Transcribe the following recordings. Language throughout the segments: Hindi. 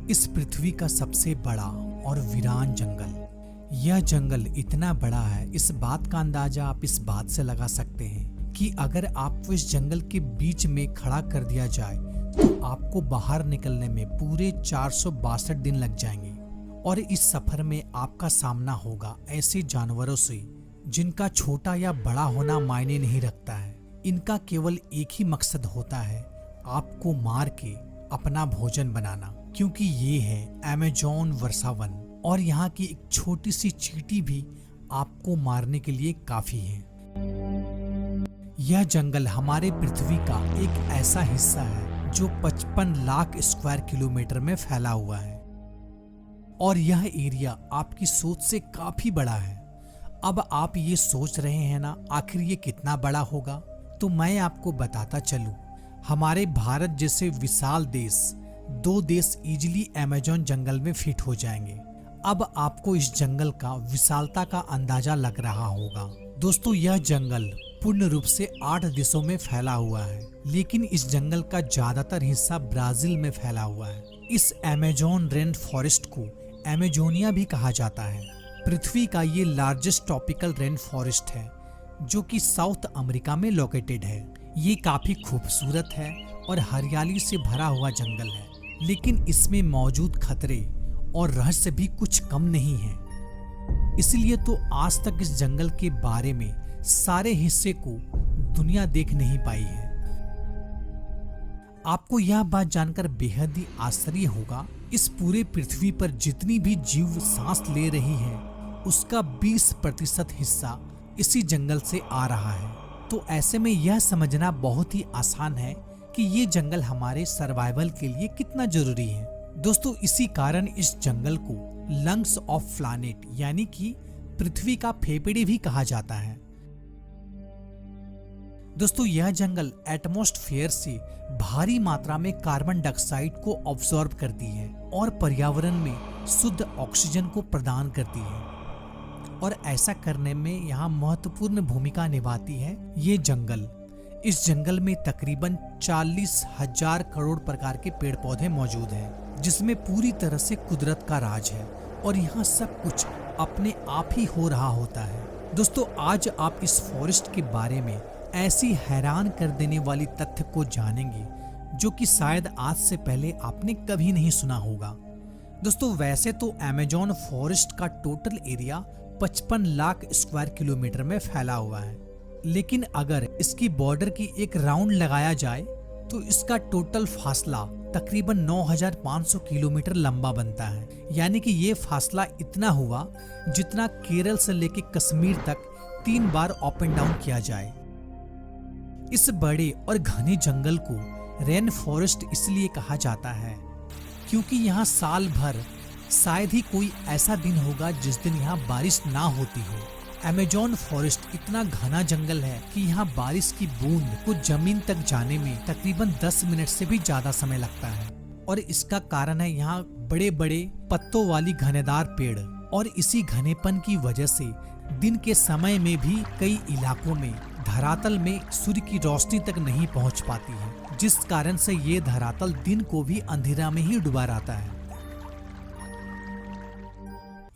इस पृथ्वी का सबसे बड़ा और वीरान जंगल। यह जंगल इतना बड़ा है, इस बात का अंदाजा आप इस बात से लगा सकते हैं कि अगर आपको इस जंगल के बीच में खड़ा कर दिया जाए तो आपको बाहर निकलने में पूरे 462 दिन लग जाएंगे। और इस सफर में आपका सामना होगा ऐसे जानवरों से जिनका छोटा या बड़ा होना मायने नहीं रखता है। इनका केवल एक ही मकसद होता है, आपको मार के अपना भोजन बनाना, क्योंकि ये है अमेज़न वर्षावन और यहाँ की एक छोटी सी चींटी भी आपको मारने के लिए काफी है। यह जंगल हमारे पृथ्वी का एक ऐसा हिस्सा है जो 55 लाख स्क्वायर किलोमीटर में फैला हुआ है और यह एरिया आपकी सोच से काफी बड़ा है। अब आप ये सोच रहे हैं ना, आखिर ये कितना बड़ा होगा? तो मैं आपको बताता चलूं, हमारे भारत जैसे विशाल देश, 2 देश इजीली अमेज़न जंगल में फिट हो जाएंगे। अब आपको इस जंगल का विशालता का अंदाजा लग रहा होगा। दोस्तों, यह जंगल पूर्ण रूप से 8 देशों में फैला हुआ है, लेकिन इस जंगल का ज्यादातर हिस्सा ब्राजील में फैला हुआ है। इस अमेज़न रेन फॉरेस्ट को अमेजोनिया भी कहा जाता है। पृथ्वी का ये लार्जेस्ट ट्रॉपिकल रेन फॉरेस्ट है जो कि साउथ अमेरिका में लोकेटेड है। ये काफी खूबसूरत है और हरियाली से भरा हुआ जंगल है, लेकिन इसमें मौजूद खतरे और रहस्य भी कुछ कम नहीं है। इसलिए तो आज तक इस जंगल के बारे में सारे हिस्से को दुनिया देख नहीं पाई है। आपको यह बात जानकर बेहद ही आश्चर्य होगा, इस पूरे पृथ्वी पर जितनी भी जीव सांस ले रही है उसका 20% हिस्सा इसी जंगल से आ रहा है। तो ऐसे में यह समझना बहुत ही आसान है कि ये जंगल हमारे सर्वाइवल के लिए कितना जरूरी है। दोस्तों, इसी कारण इस जंगल को लंग्स ऑफ प्लैनेट यानी कि पृथ्वी का फेफड़े भी कहा जाता है। दोस्तों, यह जंगल एटमॉस्फेयर से भारी मात्रा में कार्बन डाइऑक्साइड को ऑब्जॉर्ब करती है और पर्यावरण में शुद्ध ऑक्सीजन को प्रदान करती है, और ऐसा करने में यहाँ महत्वपूर्ण भूमिका निभाती है ये जंगल। इस जंगल में तकरीबन 40,000 करोड़ प्रकार के पेड़ पौधे मौजूद हैं, जिसमें पूरी तरह से कुदरत का राज है और यहाँ सब कुछ अपने आप ही हो रहा होता है। दोस्तों, आज आप इस फॉरेस्ट के बारे में ऐसी हैरान कर देने वाली तथ्य को जानेंगे जो कि शायद आज से पहले आपने कभी नहीं सुना होगा। दोस्तों, वैसे तो अमेज़न फॉरेस्ट का total area 55 lakh square kilometre में फैला हुआ है, लेकिन अगर इसकी बॉर्डर की एक राउंड लगाया जाए तो इसका टोटल फासला तकरीबन 9,500 किलोमीटर लंबा बनता है। यानी कि ये फासला इतना हुआ जितना केरल से लेकर कश्मीर तक 3 बार अप एंड डाउन किया जाए। इस बड़े और घने जंगल को रेन फॉरेस्ट इसलिए कहा जाता है क्योंकि यहाँ साल भर शायद ही कोई ऐसा दिन होगा जिस दिन यहाँ बारिश ना होती हो। अमेज़न फॉरेस्ट इतना घना जंगल है कि यहाँ बारिश की बूंद को जमीन तक जाने में तकरीबन 10 मिनट से भी ज्यादा समय लगता है, और इसका कारण है यहाँ बड़े बड़े पत्तों वाली घनेदार पेड़, और इसी घनेपन की वजह से दिन के समय में भी कई इलाकों में धरातल में सूर्य की रोशनी तक नहीं पहुँच पाती है, जिस कारण से ये धरातल दिन को भी अंधेरा में ही डुबा रहता है।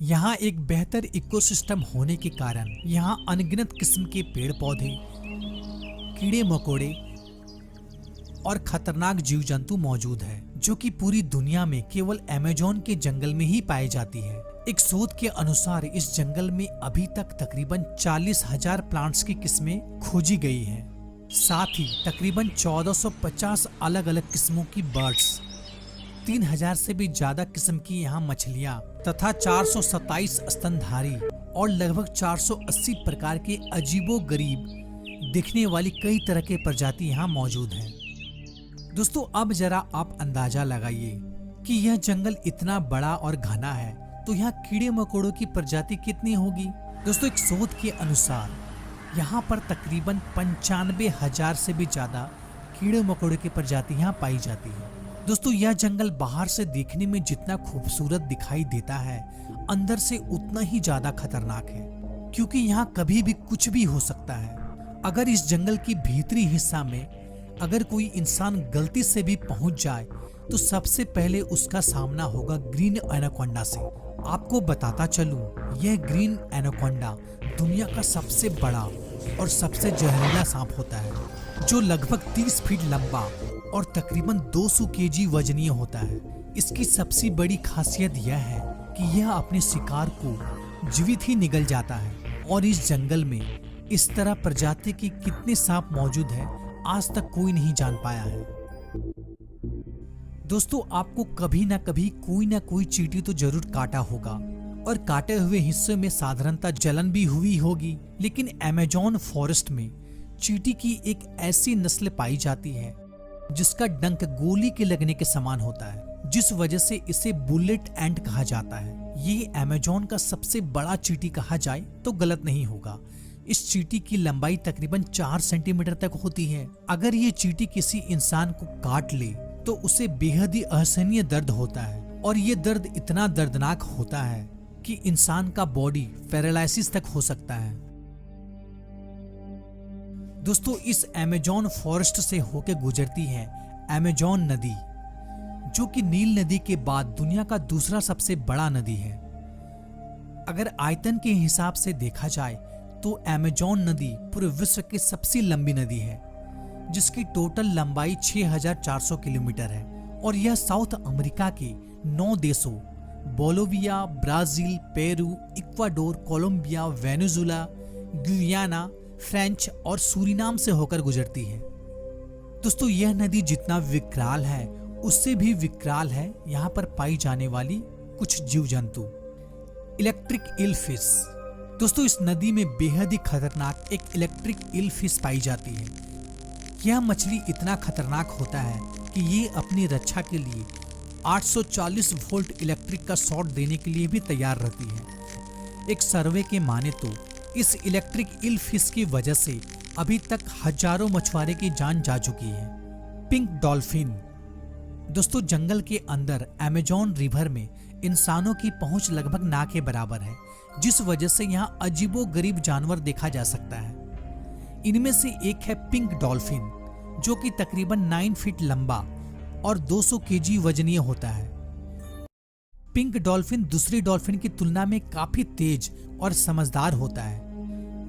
यहाँ एक बेहतर इकोसिस्टम होने के कारण यहाँ अनगिनत किस्म के पेड़ पौधे, कीड़े मकोड़े और खतरनाक जीव जंतु मौजूद है, जो कि पूरी दुनिया में केवल अमेज़न के जंगल में ही पाए जाती है। एक शोध के अनुसार इस जंगल में अभी तक तकरीबन 40,000 प्लांट्स की किस्में खोजी गई हैं। साथ ही तकरीबन 1450 अलग अलग किस्मों की बर्ड्स, 3,000 से भी ज्यादा किस्म की यहाँ मछलियाँ तथा 427 स्तनधारी और लगभग 480 प्रकार के अजीबो गरीब दिखने वाली कई तरह के प्रजाति यहाँ मौजूद हैं। दोस्तों, अब जरा आप अंदाजा लगाइए कि यह जंगल इतना बड़ा और घना है तो यहाँ कीड़े मकोड़ों की प्रजाति कितनी होगी। दोस्तों, एक शोध के अनुसार यहाँ पर तकरीबन 95,000 से भी ज्यादा कीड़े मकोड़े की प्रजाति यहाँ पाई जाती है। दोस्तों, यह जंगल बाहर से देखने में जितना खूबसूरत दिखाई देता है, अंदर से उतना ही ज्यादा खतरनाक है, क्योंकि यहाँ कभी भी कुछ भी हो सकता है। अगर इस जंगल की भीतरी हिस्सा में अगर कोई इंसान गलती से भी पहुंच जाए तो सबसे पहले उसका सामना होगा ग्रीन एनाकोंडा से। आपको बताता चलूं, यह ग्रीन एनाकोंडा दुनिया का सबसे बड़ा और सबसे जहरीला सांप होता है, जो लगभग 30 फीट लंबा और तकरीबन 200 केजी वजनीय होता है। इसकी सबसे बड़ी खासियत यह है कि यह अपने शिकार को जीवित ही निगल जाता है, और इस जंगल में इस तरह प्रजाति के कितने सांप मौजूद हैं आज तक कोई नहीं जान पाया है। दोस्तों, आपको कभी ना कोई चींटी तो जरूर काटा होगा, और काटे हुए हिस्से में साधारणतः जलन भी हुई होगी। लेकिन अमेज़न फॉरेस्ट में चींटी की एक ऐसी नस्ल पाई जाती है जिसका डंक गोली के लगने के समान होता है, जिस वजह से इसे बुलेट एंट कहा जाता है। ये अमेज़न का सबसे बड़ा चींटी कहा जाए तो गलत नहीं होगा। इस चींटी की लंबाई तकरीबन 4 सेंटीमीटर तक होती है। अगर ये चींटी किसी इंसान को काट ले तो उसे बेहद ही असहनीय दर्द होता है, और ये दर्द इतना दर्दनाक होता है कि इंसान का बॉडी पैरालिसिस तक हो सकता है। दोस्तों, इस अमेज़न फॉरेस्ट से होकर गुजरती है अमेज़न नदी, जो कि नील नदी के बाद दुनिया का दूसरा सबसे बड़ा नदी है। अगर आयतन के हिसाब से देखा जाए तो अमेज़न नदी पूरे विश्व की सबसे लंबी नदी है, जिसकी टोटल लंबाई 6400 किलोमीटर है, और यह साउथ अमेरिका के 9 देशों Bolivia, Brazil, Peru, Ecuador, Colombia, Venezuela, Guyana, French और सूरीनाम से होकर गुजरती है। दोस्तों, यह नदी जितना विकराल है उससे भी विकराल है यहाँ पर पाई जाने वाली कुछ जीव जंतु। Electric eel fish. दोस्तों, इस नदी में बेहद ही खतरनाक एक इलेक्ट्रिक ईल फिश पाई जाती है। यह मछली इतना खतरनाक होता है कि ये अपनी रक्षा के लिए 840 वोल्ट इलेक्ट्रिक का शॉट देने के लिए भी तैयार रहती है। एक सर्वे के माने तो इस इलेक्ट्रिक ईल फिश की वजह से अभी तक हजारों मछुआरे की जान जा चुकी है। Pink dolphin. दोस्तों, जंगल के अंदर अमेज़न रिवर में इंसानों की पहुंच लगभग ना के बराबर है, जिस वजह से यहाँ अजीबोगरीब जानवर देखा जा सकता है। इनमें से एक है पिंक डॉल्फिन, जो कि तकरीबन 9 फीट लंबा और 200 केजी वजनीय होता है। पिंक डॉल्फिन दूसरी डॉल्फिन की तुलना में काफी तेज और समझदार होता है।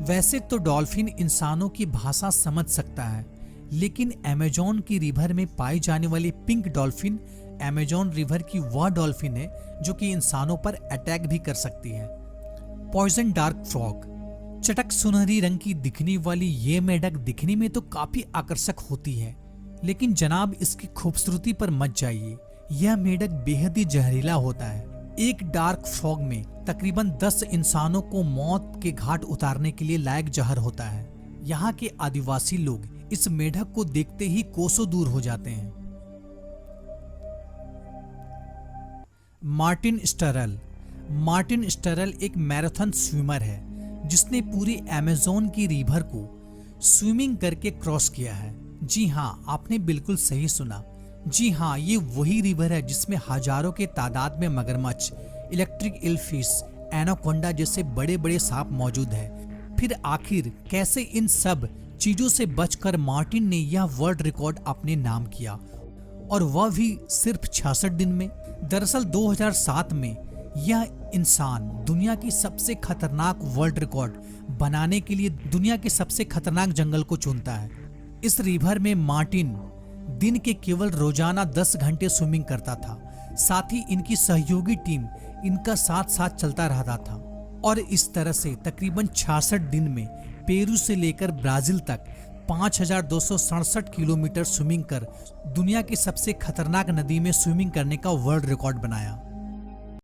वैसे तो डॉल्फिन इंसानों की भाषा समझ सकता है, लेकिन अमेज़न की रिवर में पाई जाने वाली पिंक डॉल्फिन अमेज़न रिवर की वह डॉल्फिन है जो कि इंसानों पर अटैक भी कर सकती है। Poison dart frog. चटक सुनहरी रंग की दिखने वाली ये मेढक दिखने में तो काफी आकर्षक होती है, लेकिन जनाब इसकी खूबसूरती पर मत जाइए। यह मेढक बेहद ही जहरीला होता है। एक डार्क फ्रॉग में तकरीबन 10 इंसानों को मौत के घाट उतारने के लिए लायक जहर होता है। यहाँ के आदिवासी लोग इस मेढक को देखते ही कोसों दूर हो जाते हैं। मार्टिन स्टरल। मार्टिन स्टरल एक मैराथन स्विमर है जिसने पूरी अमेज़न की रिवर को स्विमिंग करके क्रॉस किया है। जी हाँ, आपने बिल्कुल सही सुना। जी हाँ, ये वही रिवर है जिसमें हजारों के तादाद में मगरमच्छ, इलेक्ट्रिक ईल फिश, एनाकोंडा जैसे बड़े बड़े सांप मौजूद है। फिर आखिर कैसे इन सब चीजों से बचकर मार्टिन ने यह वर्ल्ड रिकॉर्ड अपने नाम किया, और वह भी सिर्फ 66 दिन में। दरअसल 2007 में यह इंसान दुनिया की सबसे खतरनाक वर्ल्ड रिकॉर्ड बनाने के लिए दुनिया के सबसे खतरनाक जंगल को चुनता है। इस रिवर में मार्टिन दिन के केवल रोजाना 10 घंटे स्विमिंग करता था। साथ ही इनकी सहयोगी टीम इनका साथ साथ चलता रहता था, और इस तरह से तकरीबन 66 दिन में पेरू से लेकर ब्राजील तक 5267 किलोमीटर स्विमिंग कर दुनिया की सबसे खतरनाक नदी में स्विमिंग करने का वर्ल्ड रिकॉर्ड बनाया।